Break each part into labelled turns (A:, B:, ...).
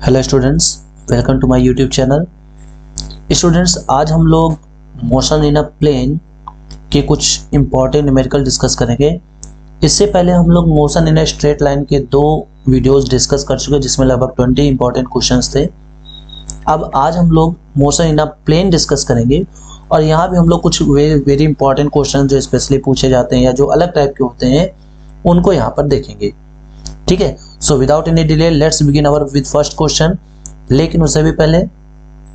A: Hello students, welcome to my YouTube channel. Students, आज हम लोग मोशन इन अ प्लेन के कुछ इंपॉर्टेंट न्यूमेरिकल डिस्कस करेंगे। इससे पहले हम लोग motion in a straight line के दो वीडियोस डिस्कस कर चुके हैं जिसमें लगभग 20 इंपॉर्टेंट क्वेश्चंस थे। अब आज हम लोग motion in a plane discuss करेंगे और यहाँ भी हम लोग कुछ वेरी इंपॉर्टेंट क्वेश्चन जो स्पेशली पूछे जाते हैं या जो अलग टाइप के होते हैं उनको यहाँ पर देखेंगे। ठीक है, so without any delay let's begin our with first question. लेकिन उससे भी पहले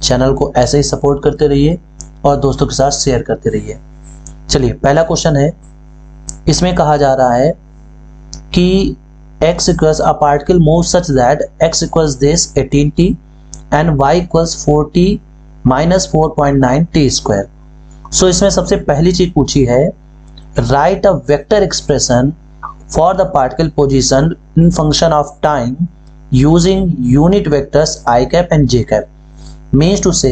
A: चैनल को ऐसे ही सपोर्ट करते रहिए और दोस्तों के साथ शेयर करते रहिए। चलिए, पहला क्वेश्चन है, इसमें कहा जा रहा है कि x equals a particle move such that x equals this 18t and y equals 40 minus 4.9 t square. So इसमें सबसे पहली चीज पूछी है, write a vector expression for the particle position in function of time using unit vectors i cap and j cap। means to say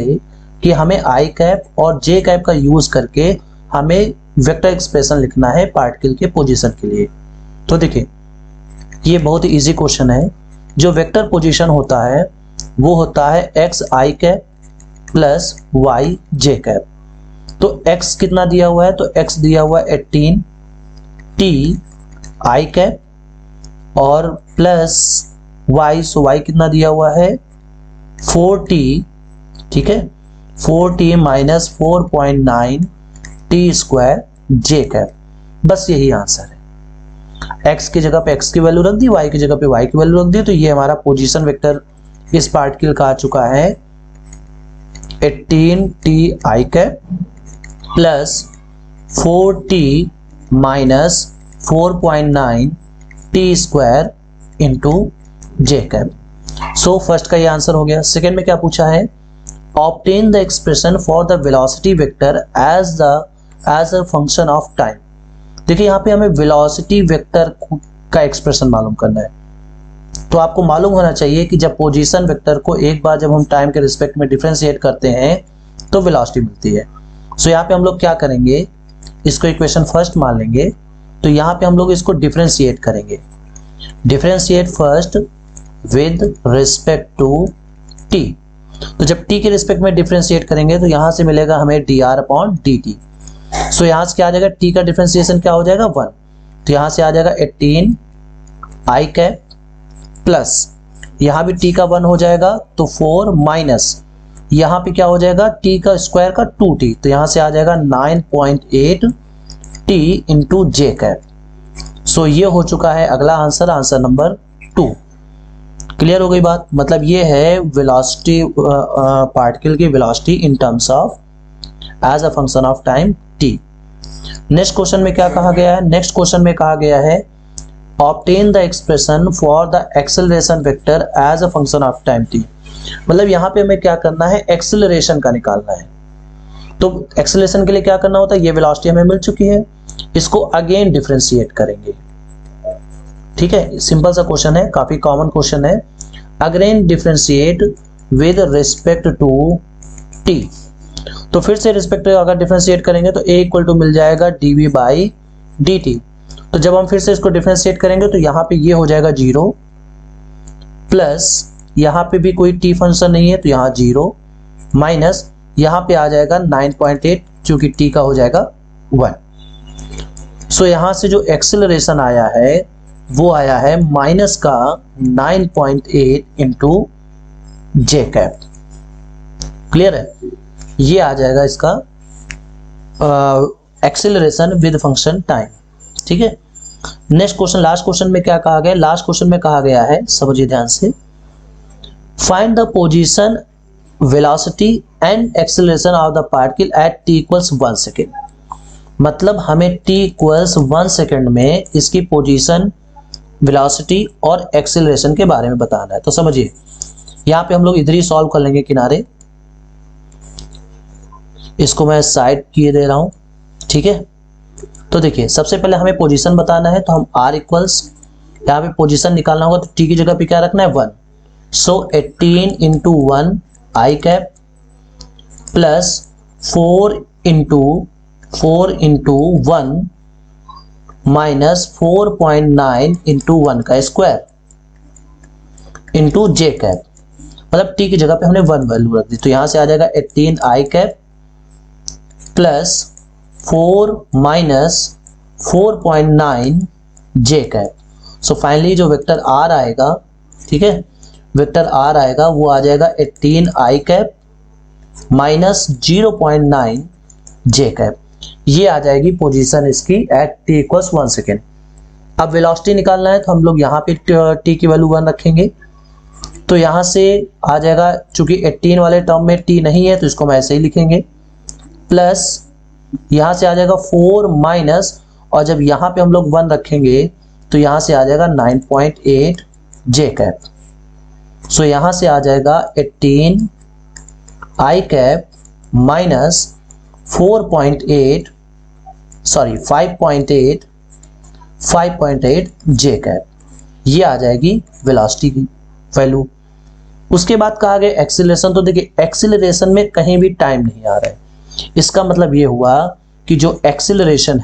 A: कि हमें i cap और j cap का यूज करके हमें वेक्टर एक्सप्रेशन लिखना है पार्टिकल के position के लिए। तो देखिए, ये बहुत ही इजी क्वेश्चन है। जो वेक्टर पोजीशन होता है वो होता है x i cap plus y j cap। तो x कितना दिया हुआ है, तो x दिया हुआ है 18 t आई कैप और प्लस y, सो y कितना दिया हुआ है 4t। ठीक है, 4t minus 4.9 t square j cap. बस यही आंसर है। x की जगह पे x की वैल्यू रख दी, y की जगह पे y की वैल्यू रख दी, तो ये हमारा पोजीशन वेक्टर इस पार्टिकल का आ चुका है 18t I cap plus 4t minus 4.9 t square into J cap. So first का ये आंसर हो गया। सेकेंड में क्या पूछा है, obtain the expression for the velocity vector as a function of time. देखिए, यहाँ पे हमें वेलोसिटी वेक्टर का एक्सप्रेशन मालूम करना है। तो आपको मालूम होना चाहिए कि जब पोजीशन वेक्टर को एक बार जब हम टाइम के रिस्पेक्ट में डिफरेंशिएट करते हैं तो वेलोसिटी मिलती है। सो यहाँ पे हम लोग क्या करेंगे, इसको इक्वेशन फर्स्ट मान लेंगे। तो यहाँ पे हम लोग इसको डिफरेंशिएट करेंगे। Differentiate first with respect to t। तो जब t के रिस्पेक्ट में डिफरेंशिएट करेंगे तो यहाँ से मिलेगा हमें dr अपॉन dt। सो यहाँ से क्या आ जाएगा, t का डिफरेंशिएशन क्या हो जाएगा 1। तो यहाँ से आ जाएगा 18 आई कैप प्लस यहाँ भी t का 1 हो जाएगा तो 4 माइनस यहाँ पे क्या हो जाएगा t का स्क्वायर का 2t, तो यहाँ से आ जाएगा 9.8 t इंटू जे कैप। सो ये हो चुका है अगला आंसर, आंसर नंबर 2। क्लियर हो गई बात। मतलब ये है वेलोसिटी, पार्टिकल की velocity in terms of as a function of time t। Next question में क्या कहा गया है, नेक्स्ट क्वेश्चन में कहा गया है obtain the expression for the acceleration vector as a function of time t। मतलब यहाँ पे हमें क्या करना है, एक्सेलरेशन का निकालना है। तो एक्सेलरेशन के लिए क्या करना होता है, ये वेलोसिटी हमें मिल चुकी है, इसको अगेन डिफरेंशिएट करेंगे। ठीक है, सिंपल सा क्वेश्चन है, काफी कॉमन क्वेश्चन है। Again differentiate with respect to t। तो फिर से रिस्पेक्ट अगर डिफरेंशिएट करेंगे तो a इक्वल टू मिल जाएगा dv बाई dt। तो जब हम फिर से इसको डिफरेंशिएट करेंगे तो यहाँ पे ये हो जाएगा 0 प्लस यहाँ पे भी कोई t फंक्शन नहीं है तो यहाँ 0 माइनस यहाँ पे आ जाएगा 9.8 क्योंकि t का हो जाएगा 1। सो यहाँ से जो एक्सेलरेशन आया है वो आया है माइनस का 9.8 इंटू जे कैप। क्लियर है, ये आ जाएगा इसका एक्सेलरेशन विद फंक्शन टाइम। ठीक है, नेक्स्ट क्वेश्चन, लास्ट क्वेश्चन में क्या कहा गया, लास्ट क्वेश्चन में कहा गया है, समझिए ध्यान से, find the position velocity and acceleration of the particle at t equals 1 second. मतलब हमें t इक्वल्स 1 सेकेंड में इसकी पोजीशन, वेलोसिटी और एक्सेलरेशन के बारे में बताना है। तो समझिए, यहाँ पे हम लोग इधर ही सॉल्व कर लेंगे किनारे, इसको मैं साइड किए दे रहा हूँ। ठीक है, तो देखिए सबसे पहले हमें पोजीशन बताना है, तो हम r इक्वल्स, यहाँ पे पोजीशन निकालना होगा तो t की जगह पे क्या रखना है 1। So 18 into 1 I cap plus 4 into 1 minus 4.9 into 1 का स्क्वायर इंटू जे कैप। मतलब टी की जगह पे हमने 1 वैल्यू रख दी, तो यहां से आ जाएगा 18 आई कैप प्लस 4 माइनस 4.9 जे कैप। सो फाइनली जो वेक्टर आर आएगा, ठीक है, वेक्टर आर आएगा वो आ जाएगा 18 आई कैप माइनस 0.9 जे कैप। ये आ जाएगी पोजीशन इसकी एट t इक्वल्स 1 सेकेंड। अब वेलोसिटी निकालना है तो हम लोग यहाँ पे t की वैल्यू 1 रखेंगे, तो यहाँ से आ जाएगा, चूंकि 18 वाले टर्म में t नहीं है तो इसको हम ऐसे ही लिखेंगे, प्लस यहाँ से आ जाएगा 4 माइनस, और जब यहाँ पे हम लोग 1 रखेंगे तो यहाँ से आ जाएगा 9.8 जे कैप। सो यहाँ से आ जाएगा 18 आई कैप माइनस 5.8 जे कैप। ये आ जाएगी वेलोसिटी की वैल्यू। उसके बाद कहा गया एक्सीलरेशन, तो देखिए एक्सीलरेशन में कहीं भी टाइम नहीं आ रहा है, इसका मतलब ये हुआ कि जो एक्सीलरेशन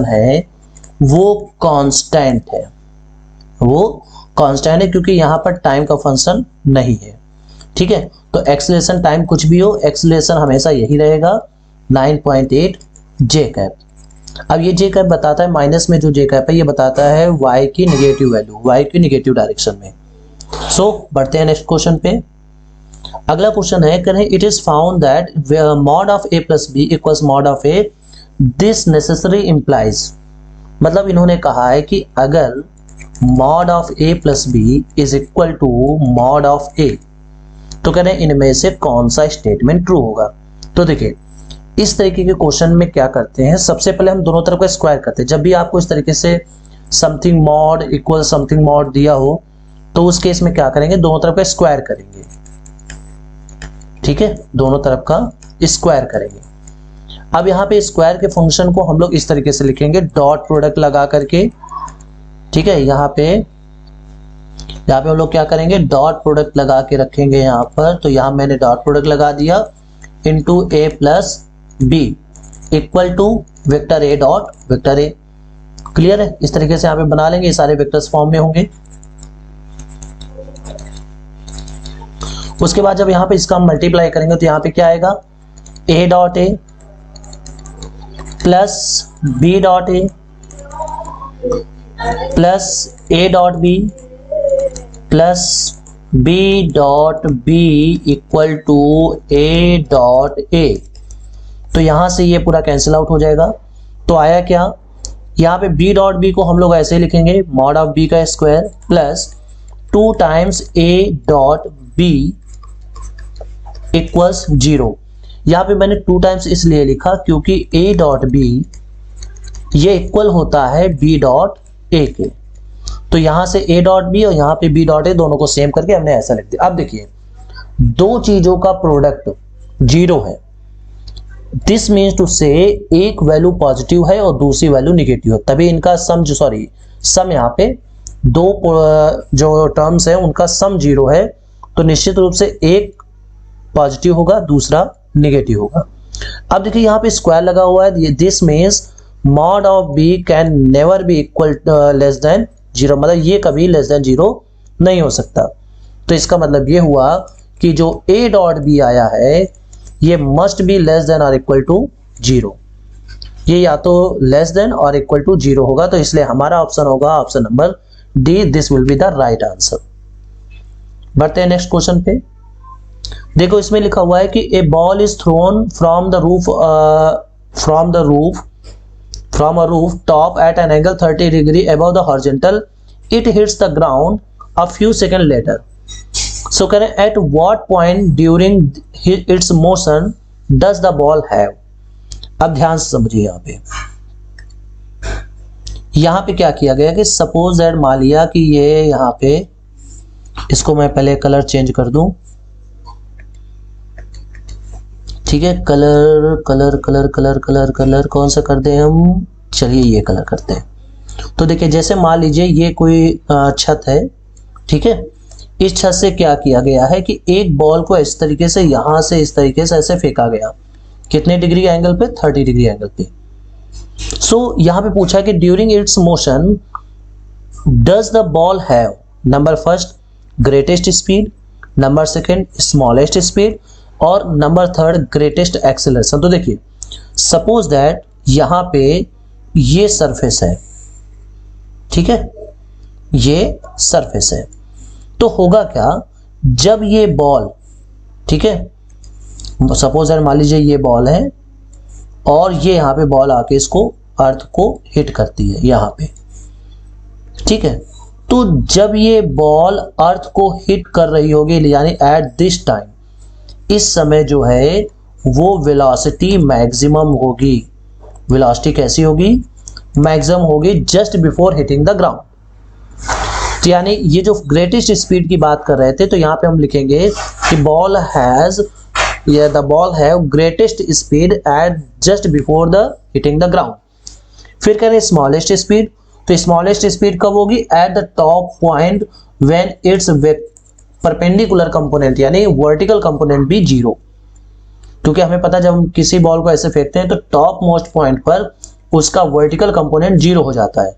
A: है वो कांस्टेंट है, क्योंकि यहाँ पर टाइम का फंक्शन नहीं है, ठीक है। तो एक्सीलरेशन टाइम कुछ भी हो, एक्सीलरेशन हमेशा यही रहेगा 9.8 जे कैप। अब ये जे कैप बताता है, माइनस में जो जे कैप है ये बताता है y की नेगेटिव वैल्यू, y की नेगेटिव डायरेक्शन में। सो बढ़ते हैं नेक्स्ट क्वेश्चन पे। अगला क्वेश्चन है, करें it is found that mod of a plus B equals mod of a, this necessary implies, मतलब इन्होंने कहा है कि अगर mod of a plus B is equal to mod of a, तो कह रहे हैं इनमें से कौन सा स्टेटमेंट ट्रू होगा। तो देखिए इस तरीके के क्वेश्चन में क्या करते हैं, सबसे पहले हम दोनों तरफ का स्क्वायर करते हैं। जब भी आपको इस तरीके से something mod equal something mod दिया हो तो उस केस में क्या करेंगे, दोनों तरफ का स्क्वायर करेंगे, ठीक है, दोनों तरफ का स्क्वायर करेंगे। अब यहाँ पे स्क्वायर के फंक्शन को हम लोग इस तरीके से लिखेंगे, डॉट प्रोडक्ट लगा करके, ठीक है। यहाँ पे हम लोग क्या करेंगे, डॉट प्रोडक्ट लगा के रखेंगे यहाँ पर। तो यहाँ मैंने डॉट प्रोडक्ट लगा दिया into a plus B equal to vector a dot vector a। Clear है, इस तरीके से यहाँ पे बना लेंगे, ये सारे वेक्टर्स फॉर्म में होंगे। उसके बाद जब यहाँ पे इसका हम मल्टीप्लाई करेंगे तो यहाँ पे क्या आएगा, a dot a plus b dot a plus a dot b plus b dot b equal to a dot a। तो यहां से ये पूरा कैंसिल आउट हो जाएगा। तो आया क्या, यहाँ पे b डॉट b को हम लोग ऐसे ही लिखेंगे, मॉड ऑफ b का square plus 2 times a dot b equals 0। यहाँ पे मैंने 2 टाइम्स इसलिए लिखा क्योंकि a डॉट b ये इक्वल होता है b डॉट a के। तो यहां से a डॉट b और यहाँ पे b डॉट a दोनों को सेम करके हमने ऐसा लिख दिया। अब देखिए दो चीजों का प्रोडक्ट 0 है, दिस मीन्स टू से एक वैल्यू पॉजिटिव है और दूसरी वैल्यू निगेटिव है, तभी इनका सम सम यहाँ पे दो जो टर्म्स है उनका सम 0 है, तो निश्चित रूप से एक पॉजिटिव होगा दूसरा निगेटिव होगा। अब देखिए यहाँ पे स्क्वायर लगा हुआ है, this means mod of b can never be equal less than 0, मतलब ये कभी लेस देन 0 नहीं हो सकता। तो इसका मतलब ये हुआ कि जो a डॉट b आया है ये मस्ट बी लेस देन और इक्वल टू 0, ये या तो लेस देन और इक्वल टू 0 होगा। तो इसलिए हमारा ऑप्शन होगा option number D, this will be the right answer. बढ़ते हैं नेक्स्ट क्वेश्चन पे। देखो इसमें लिखा हुआ है कि a ball is thrown from a roof top at an angle 30 degree above the horizontal, it hits the ground a few seconds later. So at what point during its motion does the ball have? अब ध्यान से समझिए, यहाँ पे क्या किया गया कि सपोज दैट मान लिया कि ये यहाँ पे, इसको मैं पहले कलर चेंज कर दूं, ठीक है, colour colour colour colour colour colour कौन सा कर दें हम, चलिए ये कलर करते हैं। तो देखिए जैसे मान लीजिए ये कोई छत है, ठीक है, इस छत से क्या किया गया है कि एक बॉल को इस तरीके से यहां से इस तरीके से ऐसे फेंका गया, कितने डिग्री एंगल पे, 30 डिग्री एंगल पे। सो यहां पे पूछा कि during its motion does the ball have, number first greatest speed, number second smallest speed और नंबर थर्ड ग्रेटेस्ट एक्सेलरेशन। तो देखिए सपोज दैट यहां पे ये सरफेस है, ठीक है, ये सरफेस है, तो होगा क्या जब ये बॉल, ठीक है, सपोज दैट मान लीजिए ये बॉल है और ये यहां पे बॉल आके इसको अर्थ को हिट करती है यहां पे, ठीक है, तो जब ये बॉल अर्थ को हिट कर रही होगी यानी एट दिस टाइम, इस समय जो है वो वेलोसिटी मैक्सिमम होगी। वेलोसिटी कैसी होगी? मैक्सिमम होगी just before hitting the ground. तो यानी ये जो ग्रेटेस्ट स्पीड की बात कर रहे थे, तो यहां पे हम लिखेंगे कि बॉल हैज, या the ball have greatest speed at just before the hitting the ground. फिर करें स्मॉलेस्ट स्पीड, तो स्मॉलेस्ट स्पीड कब होगी? At the top point when its perpendicular component यानी वर्टिकल कंपोनेंट भी जीरो, क्योंकि हमें पता है जब हम किसी बॉल को ऐसे फेंकते हैं तो टॉप मोस्ट पॉइंट पर उसका वर्टिकल कंपोनेंट जीरो हो जाता है,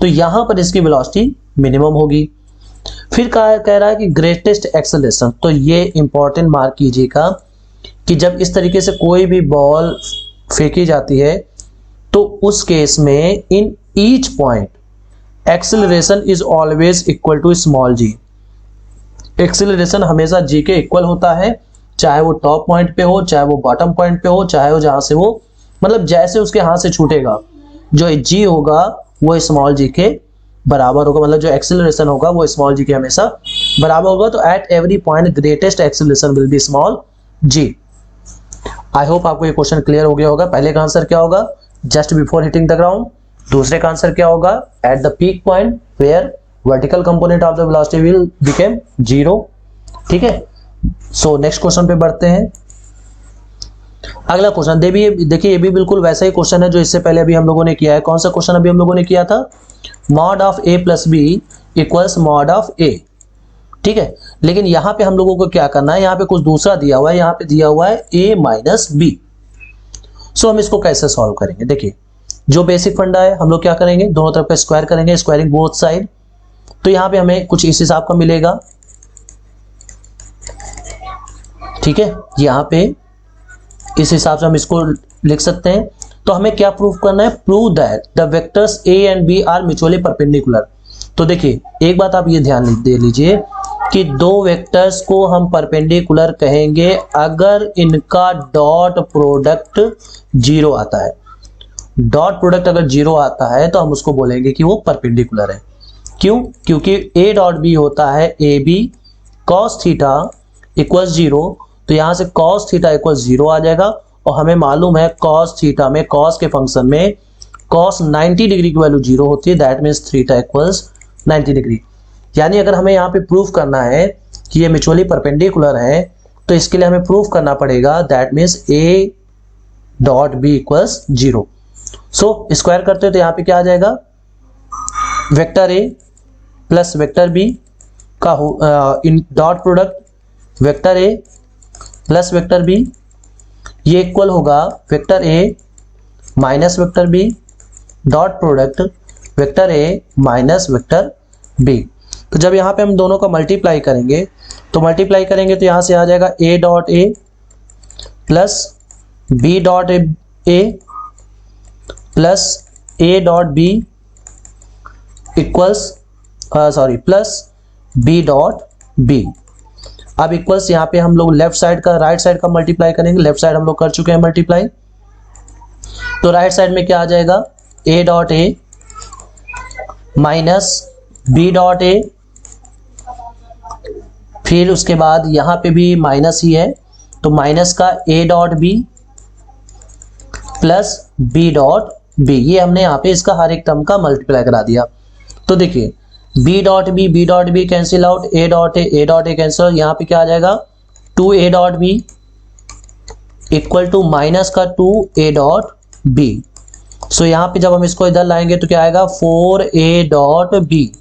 A: तो यहां पर इसकी वेलोसिटी मिनिमम होगी। फिर कह रहा है कि ग्रेटेस्ट एक्सेलरेशन, तो ये इंपॉर्टेंट मार्क कीजिएगा कि जब इस तरीके से कोई भी बॉल फेंकी जाती है तो उस केस में in each point acceleration is always equal to small G. Acceleration हमेशा जी के इक्वल होता है, चाहे वो टॉप पॉइंट पे हो, चाहे वो बॉटम पॉइंट पे हो, चाहे वो जहां से वो मतलब जैसे उसके हाथ से छूटेगा, जो जी होगा वो स्मॉल जी के बराबर होगा, मतलब जो एक्सेलरेशन होगा वो स्मॉल जी के हमेशा बराबर होगा। तो at every point greatest acceleration will be small G. I hope आपको ये क्वेश्चन क्लियर हो गया होगा। पहले का आंसर क्या होगा? Just before hitting the ground. दूसरे का आंसर क्या होगा? At the peak point where vertical component of the velocity will became zero. ठीक है, सो नेक्स्ट क्वेश्चन पे बढ़ते हैं। अगला क्वेश्चन देखिए ये भी बिल्कुल वैसा ही क्वेश्चन है जो इससे पहले अभी हम लोगों ने किया है। कौन सा क्वेश्चन अभी हम लोगों ने किया था? Mod of A plus B equals mod of A. ठीक है, लेकिन यहां पे हम लोगों को क्या करना है, यहां पे कुछ दूसरा दिया हुआ है, यहां पे दिया हुआ है ए माइनस बी। सो हम इसको कैसे सॉल्व करेंगे? देखिए जो बेसिक फंडा है, हम लोग क्या करेंगे, दोनों तरफ का स्क्वायर करेंगे, स्क्वायरिंग बोथ साइड। तो यहां पे हमें कुछ इस हिसाब का मिलेगा। ठीक है, यहां पे इस हिसाब से हम इसको लिख सकते हैं। तो हमें क्या प्रूव करना है? Prove that the vectors A and B are mutually perpendicular. तो देखिए एक बात आप ये ध्यान दे लीजिए कि दो वेक्टर्स को हम परपेंडिकुलर कहेंगे अगर इनका डॉट प्रोडक्ट जीरो आता है। डॉट प्रोडक्ट अगर जीरो आता है तो हम उसको बोलेंगे कि वो परपेंडिकुलर है। क्यों? क्योंकि ए डॉट बी होता है A B cos theta equal zero, तो यहां से कॉस थीटा इक्वल जीरो आ जाएगा। और हमें मालूम है कॉस थीटा में, कॉस के फंक्शन में कॉस 90 डिग्री की वैल्यू जीरो होती है, that means theta equals 90 degree. यानी अगर हमें यहाँ पे प्रूफ करना है कि ये म्यूचुअली परपेंडिकुलर है, तो इसके लिए हमें प्रूफ करना पड़ेगा that means A dot B equals zero. So square करते हो तो यहाँ पे क्या आ जाएगा? Vector A plus vector B का इन dot product vector A plus vector B, ये इक्वल होगा vector A minus vector B dot product vector A minus vector B. तो जब यहाँ पे हम दोनों का मल्टीप्लाई करेंगे तो यहाँ से आ जाएगा A dot A plus B dot A plus A dot B equals plus B dot B. अब इक्वल्स यहाँ पे हम लोग लेफ्ट साइड का राइट साइड का मल्टीप्लाई करेंगे। लेफ्ट साइड हम लोग कर चुके हैं मल्टीप्लाई, तो राइट साइड में क्या आ जाएगा? A dot A minus B dot A, फिर उसके बाद यहां पे भी माइनस ही है तो माइनस का A dot B plus B dot B. ये हमने यहाँ पे इसका हर एक टर्म का मल्टीप्लाई करा दिया। तो देखिए B dot B cancel out, A dot A cancel, यहाँ पे क्या आ जाएगा? 2 A dot B equal to minus का 2 ए डॉट बी। सो यहाँ पे जब हम इसको इधर लाएंगे तो क्या आएगा? 4 A dot B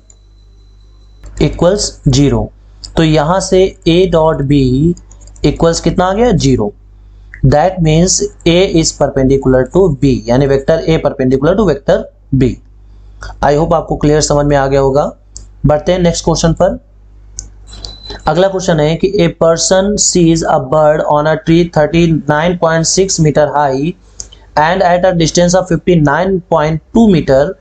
A: equals zero. तो यहां से ए डॉट बी इक्वल्स कितना आ गया? Zero. That means A is perpendicular to B, यानी vector A perpendicular to vector B. I hope आपको क्लियर समझ में आ गया होगा। बढ़ते हैं नेक्स्ट क्वेश्चन पर। अगला क्वेश्चन है कि a person sees a bird on a tree 39.6 metre high and at a distance of 59.2 meter,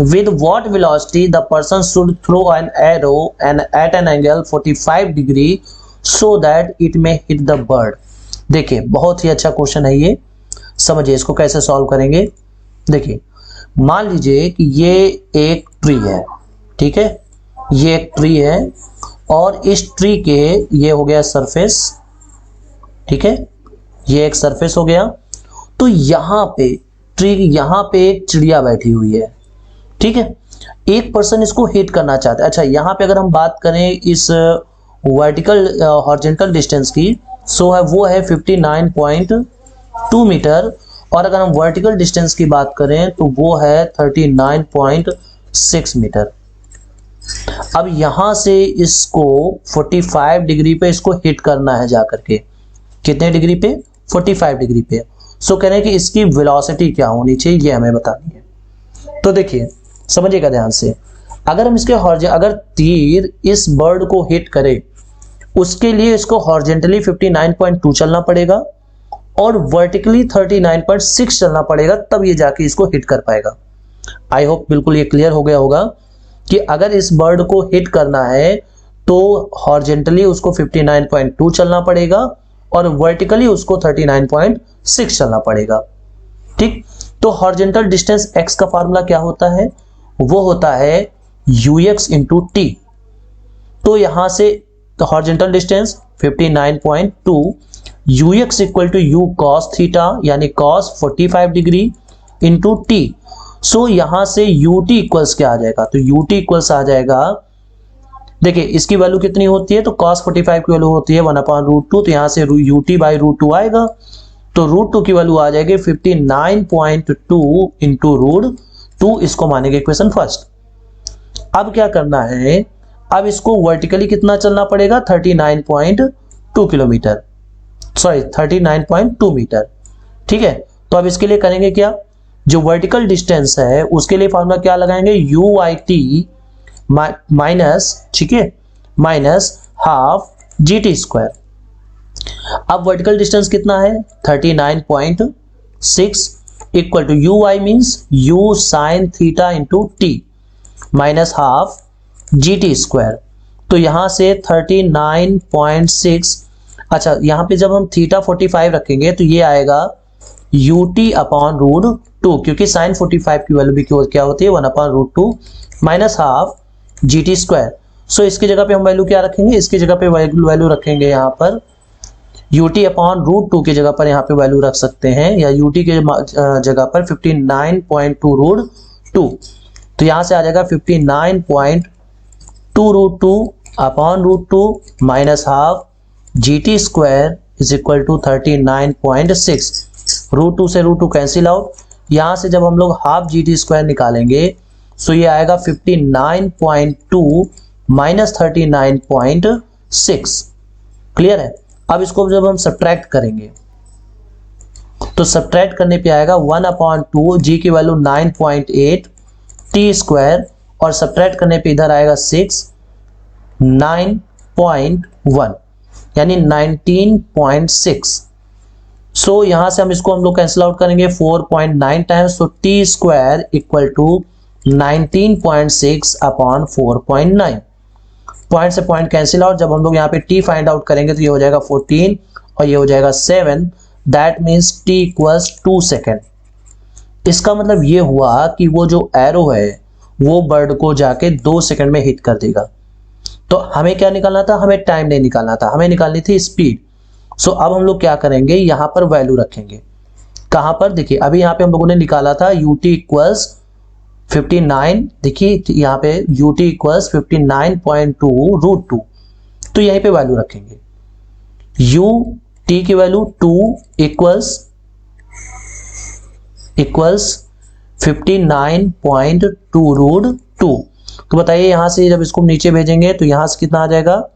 A: with what velocity the person should throw an arrow and at an angle 45 degree so that it may hit the bird। देखिए बहुत ही अच्छा question है ये, समझिए इसको कैसे solve करेंगे। देखिए मान लीजिए कि ये एक ट्री है, ठीक है, ये एक ट्री है और इस ट्री के ये हो गया सरफेस, ठीक है, ये एक सरफेस हो गया। तो यहां पे ट्री, यहां पे एक चिड़िया बैठी हुई है, ठीक है, एक पर्सन इसको हिट करना चाहता है। अच्छा यहां पे अगर हम बात करें इस वर्टिकल हॉरिजॉन्टल डिस्टेंस की, सो है वो है 59.2 मीटर, और अगर हम वर्टिकल डिस्टेंस की बात करें तो वो है 39.6 मीटर। अब यहां से इसको 45 डिग्री पे इसको हिट करना है जाकर के, कितने डिग्री पे, 45 डिग्री पे। सो कह रहे हैं कि इसकी वेलोसिटी क्या होनी चाहिए, ये हमें बतानी है। तो देखिए समझिएगा ध्यान से, अगर हम इसके अगर तीर इस बर्ड को हिट करे, उसके लिए इसको हॉरिजॉन्टली 59.2 चलना पड़ेगा और वर्टिकली 39.6 चलना पड़ेगा, तब ये जाके इसको हिट कर पाएगा। आई होप बिल्कुल ये क्लियर हो गया होगा कि अगर इस बर्ड को हिट करना है तो हॉरिजॉन्टली उसको 59.2 चलना पड़ेगा और वर्टिकली उसको 39.6 चलना पड़ेगा, ठीक। तो हॉरिजॉन्टल डिस्टेंस x का फार्मूला क्या होता है, वो होता है ux इंटू टी। तो यहां से horizontal distance 59.2, ux equal to u cos theta यानी cos 45 degree into T. So यहां से ut इक्वल्स क्या आ जाएगा, तो ut इक्वल्स आ जाएगा, देखिए इसकी वैल्यू कितनी होती है, तो cos 45 की वैल्यू होती है 1/√2, तो यहां से ut बाई √2 आएगा, तो √2 की वैल्यू आ जाएगी 59.2 इंटू √2। इसको मानेंगे इक्वेशन फर्स्ट। अब क्या करना है, अब इसको वर्टिकली कितना चलना पड़ेगा, 39.2 किलोमीटर, सॉरी 39.2 मीटर, ठीक है। तो अब इसके लिए करेंगे क्या, जो वर्टिकल डिस्टेंस है उसके लिए फॉर्मूला क्या लगाएंगे, UIT माइनस, ठीक है, माइनस हाफ GT स्क्वायर। अब वर्टिकल डिस्टेंस कितना है 39.6 equal to UI means U sine theta into T minus half GT square. तो यहां से 39.6, अच्छा यहां पे जब हम थीटा 45 रखेंगे तो ये आएगा UT अपॉन √2, क्योंकि साइन 45 की वैल्यू भी क्या होती है 1/√2 माइनस हाफ GT स्क्वायर। सो इसकी जगह पे हम वैल्यू क्या रखेंगे, इसकी जगह पे वैल्यू रखेंगे यहाँ पर UT अपॉन √2 की जगह पर यहाँ पे वैल्यू रख सकते हैं, या UT के जगह पर 59.2 √2। तो यहाँ से आ जाएगा 59.2 √2 upon √2 minus half GT square is equal to 39.6। √2 से √2 कैंसिल आउट, यहाँ से जब हम लोग हाफ GT स्क्वायर निकालेंगे सो ये आएगा 59.2 माइनस 39.6। क्लियर है। अब इसको जब हम सब्ट्रैक्ट करेंगे तो सब्ट्रैक्ट करने पे आएगा 1/2, जी की वैल्यू 9.8 टी स्क्वायर, और सब्ट्रैक्ट करने पे इधर आएगा 6, 9.1 यानी 19.6। सो यहां से हम इसको हम लोग कैंसिल आउट करेंगे 4.9 टाइम्स, तो T square equal to 19.6 upon 4.9। Point से पॉइंट कैंसिल आउट, जब हम लोग यहाँ पे t फाइंड आउट करेंगे तो ये हो जाएगा 14 और ये हो जाएगा 7, that means t equals 2 second. इसका मतलब ये हुआ कि वो जो एरो है वो बर्ड को जाके 2 सेकेंड में हिट कर देगा। तो हमें क्या निकालना था, हमें टाइम नहीं निकालना था, हमें निकालनी थी स्पीड। सो अब हम लोग क्या करेंगे, यहाँ पर वैल्यू रखेंगे, कहां पर, देखिए अभी यहाँ पे हम लोगों ने निकाला था ut इक्वल्स 59, देखिए यहाँ पे ut इक्वल्स 59.2 √2, तो यहीं पे वैल्यू रखेंगे। ut की वैल्यू 2 इक्वल्स 59.2 √2। तो बताइए यहां से जब इसको नीचे भेजेंगे तो यहां से कितना आ जाएगा,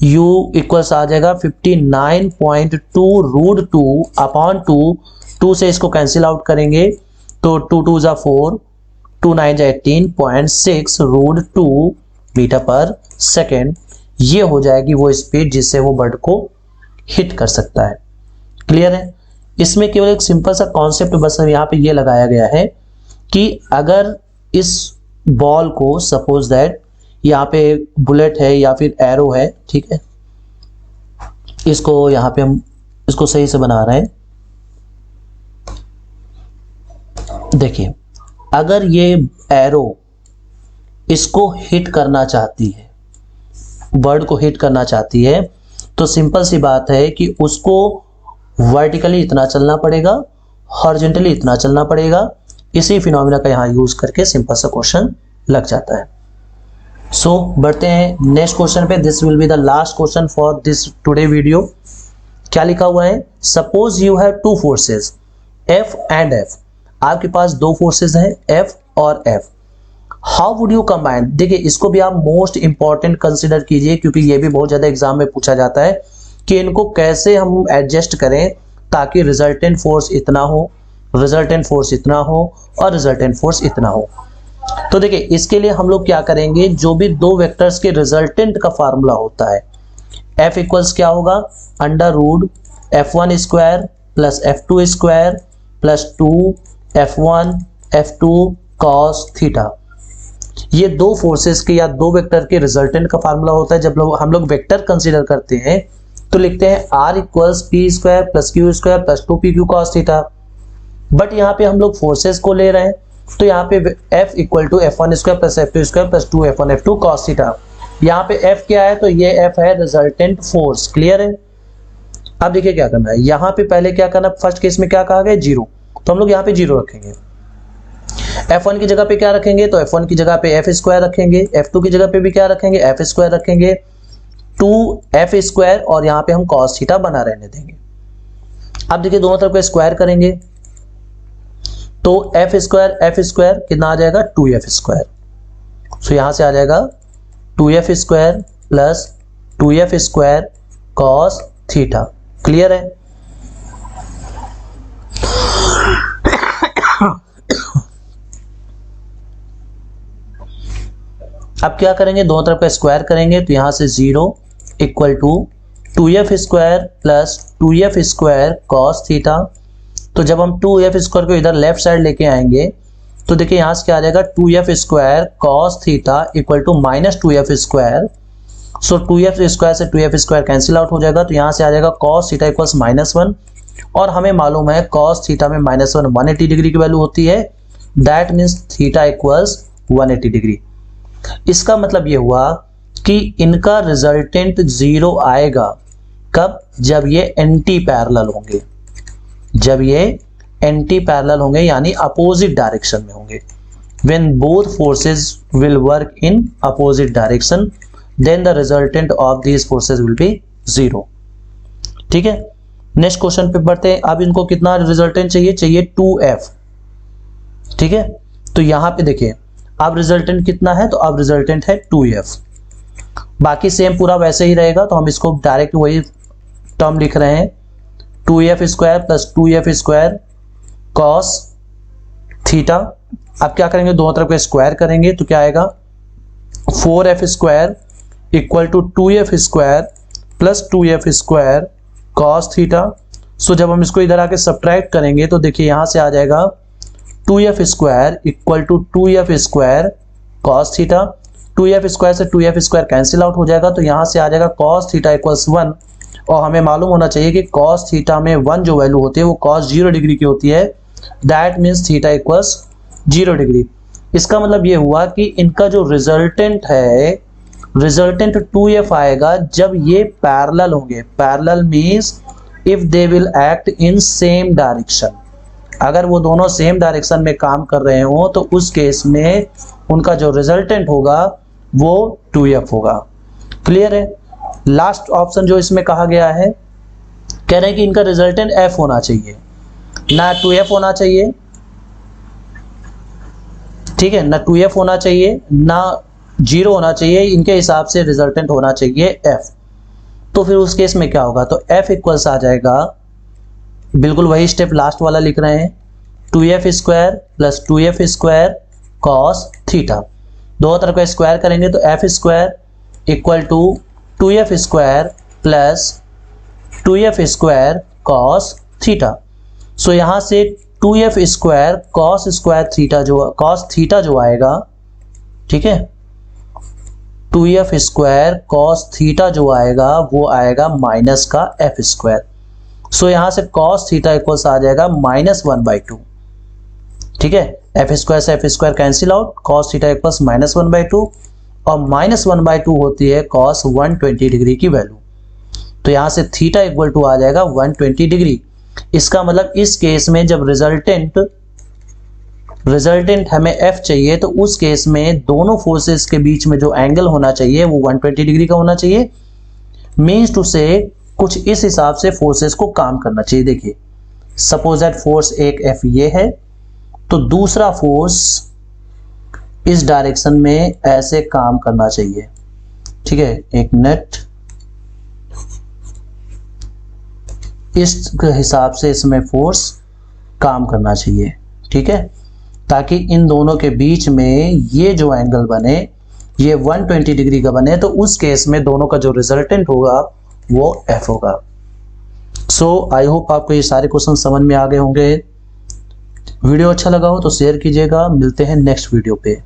A: u इक्वल्स आ जाएगा 59.2 √2 अपॉन 2 से इसको कैंसिल आउट करेंगे तो 2 2 जा 4, 2 9 जा 18.6 √2 मीटर पर सेकेंड, ये हो जाएगी वो स्पीड जिससे वो बर्ड को हिट कर सकता है। क्लियर है? इसमें केवल एक सिंपल सा कॉन्सेप्ट बस यहाँ पे ये लगाया गया है कि अगर इस बॉल को सपोज दैट यहाँ पे बुलेट है या फिर एरो है, ठीक है, इसको यहाँ पे हम इसको सही से बना रहे हैं। देखिए, अगर ये एरो इसको हिट करना चाहती है, बर्ड को हिट करना चाहती है, तो सिंपल सी बात है कि उसको वर्टिकली इतना चलना पड़ेगा, हॉरिजॉन्टली इतना चलना पड़ेगा। इसी फिनोमिना का यहाँ यूज करके सिंपल सा क्वेश्चन लग जाता है। सो बढ़ते हैं नेक्स्ट क्वेश्चन पे। This will be the last question for this today video. क्या लिखा हुआ है? Suppose you have two forces F and F। आपके पास दो फोर्सेस हैं F और F। How would you combine? देखिए, इसको भी आप मोस्ट इंपॉर्टेंट कंसिडर कीजिए, क्योंकि ये भी बहुत ज्यादा एग्जाम में पूछा जाता है कि इनको कैसे हम एडजस्ट करें ताकि रिजल्टेंट फोर्स इतना हो, रिजल्टेंट फोर्स इतना हो और रिजल्टेंट फोर्स इतना हो। तो देखिए, इसके लिए हम लोग क्या करेंगे, जो भी दो वेक्टर्स के रिजल्टेंट का फार्मूला होता है, F इक्वल्स क्या होगा, under root F1 square plus F2 square plus 2F1 F2 cos theta. ये दो फोर्सेस के या दो वेक्टर के रिजल्टेंट का फार्मूला होता है। जब हम लोग वेक्टर कंसीडर करते हैं तो लिखते हैं R equals P square plus Q square plus 2PQ cos theta. But यहाँ पे हम लोग फोर्सेस को ले रहे हैं, तो यहाँ पे F equal to F1 square plus F2 square plus 2F1 F2 cos theta. यहाँ पे F क्या है, तो ये F है रिजल्टेंट फोर्स। क्लियर है? अब देखिए क्या करना है, यहाँ पे पहले क्या करना, फर्स्ट केस में क्या कहा गया, जीरो, तो हम लोग यहाँ पे जीरो रखेंगे। F1 की जगह पे क्या रखेंगे, तो F1 की जगह पे F स्क्वायर रखेंगे। F2 की जगह पे भी क्या रखेंगे, F स्क्वायर रखेंगे, 2F स्क्वायर और यहाँ पे हम कॉस थीटा बना रहने देंगे। अब देखिए, दोनों तरफ को स्क्वायर करेंगे तो F स्क्वायर कितना आ जाएगा, 2F स्क्वायर। सो यहां से आ जाएगा 2F square plus 2F square cos theta. Clear है? अब क्या करेंगे, दोनों तरफ का स्क्वायर करेंगे तो यहां से 0 equal to 2F square plus 2F square cos theta. तो जब हम 2F स्क्वायर को इधर लेफ्ट साइड लेके आएंगे तो देखिए यहां से क्या आ जाएगा, 2F square cos theta equal to minus 2F square. So 2F square से 2F स्क्वायर कैंसिल आउट हो जाएगा, तो यहां से आ जाएगा कॉस थीटा इक्वल्स -1। और हमें मालूम है कॉस थीटा में -1 180 डिग्री की वैल्यू होती है। That means theta equals 180 degree. इसका मतलब ये हुआ कि इनका रिजल्टेंट 0 आएगा कब, जब ये एंटी पैरेलल होंगे। जब ये एंटी पैरेलल होंगे यानी अपोजिट डायरेक्शन में होंगे। When both forces will work in opposite direction, then the resultant of these forces will be 0। ठीक है, नेक्स्ट क्वेश्चन पे बढ़ते हैं। अब इनको कितना रिजल्टेंट चाहिए 2F। ठीक है, तो यहां पे देखिए अब रिजल्टेंट कितना है, तो अब रिजल्टेंट है 2F। बाकी सेम पूरा वैसे ही रहेगा, तो हम इसको डायरेक्ट वही टर्म लिख रहे हैं, 2F square plus 2F square cos theta. अब क्या करेंगे, दोनों तरफ का स्क्वायर करेंगे तो क्या आएगा, 4F square equal to 2F square plus 2F square cos theta. So जब हम इसको इधर आके सब्ट्रैक्ट करेंगे तो देखिए यहां से आ जाएगा 2F square equal to 2F square cos theta. 2F square से 2F स्क्वायर कैंसिल आउट हो जाएगा, तो यहां से आ जाएगा कॉस थीटा इक्वल्स 1। और हमें मालूम होना चाहिए कि कॉस थीटा में 1 जो वैल्यू होती है वो कॉस 0 डिग्री की होती है। That means theta equals 0 degree. इसका मतलब ये हुआ कि इनका जो रिजल्टेंट है, रिजल्टेंट 2F आएगा जब ये पैरेलल होंगे। Parallel means if they will act in same direction. अगर वो दोनों सेम डायरेक्शन में काम कर रहे हो तो उस केस में उनका जो रिजल्टेंट होगा वो 2F होगा। क्लियर है? लास्ट ऑप्शन जो इसमें कहा गया है, कह रहे हैं कि इनका रिजल्टेंट F होना चाहिए, ना 2F होना चाहिए। ठीक है, ना 2F होना चाहिए ना 0 होना चाहिए, इनके हिसाब से रिजल्टेंट होना चाहिए F। तो फिर उस केस में क्या होगा, तो F इक्वल्स आ जाएगा, बिल्कुल वही स्टेप लास्ट वाला लिख रहे हैं, 2F square plus 2F square cos theta. दोनों तरफ का स्क्वायर करेंगे तो F square equal to 2f square plus 2f square cos theta. So यहाँ से 2f square cos square theta जो कॉस थीटा जो आएगा, ठीक है, 2f स्क्वायर कॉस थीटा जो आएगा वो आएगा माइनस का एफ स्क्वायर। सो यहाँ से कॉस थीटा इक्वल्स आ जाएगा -1/2, ठीक है। एफ स्क्वायर से F square cancel out, cos theta equals -1/2 और -1/2 होती है कॉस 120 डिग्री की वैल्यू। तो यहाँ से थीटा इक्वल टू आ जाएगा 120 डिग्री। इसका मतलब इस केस में जब रिजल्टेंट हमें f चाहिए तो उस केस में दोनों फोर्सेस के बीच में जो एंगल होना चाहिए वो 120 डिग्री का होना चाहिए। मीन्स टू से कुछ इस हिसाब से फोर्सेस को काम करना चाहिए। देखिए सपोज दैट फोर्स एक F ये है, तो दूसरा फोर्स इस डायरेक्शन में ऐसे काम करना चाहिए, ठीक है। एक नेट इस हिसाब से इसमें फोर्स काम करना चाहिए, ठीक है, ताकि इन दोनों के बीच में ये जो एंगल बने ये 120 डिग्री का बने। तो उस केस में दोनों का जो रिजल्टेंट होगा वो F होगा। सो आई होप आपको ये सारे क्वेश्चन समझ में आ गए होंगे। वीडियो अच्छा लगा हो तो शेयर कीजिएगा। मिलते हैं नेक्स्ट वीडियो पे।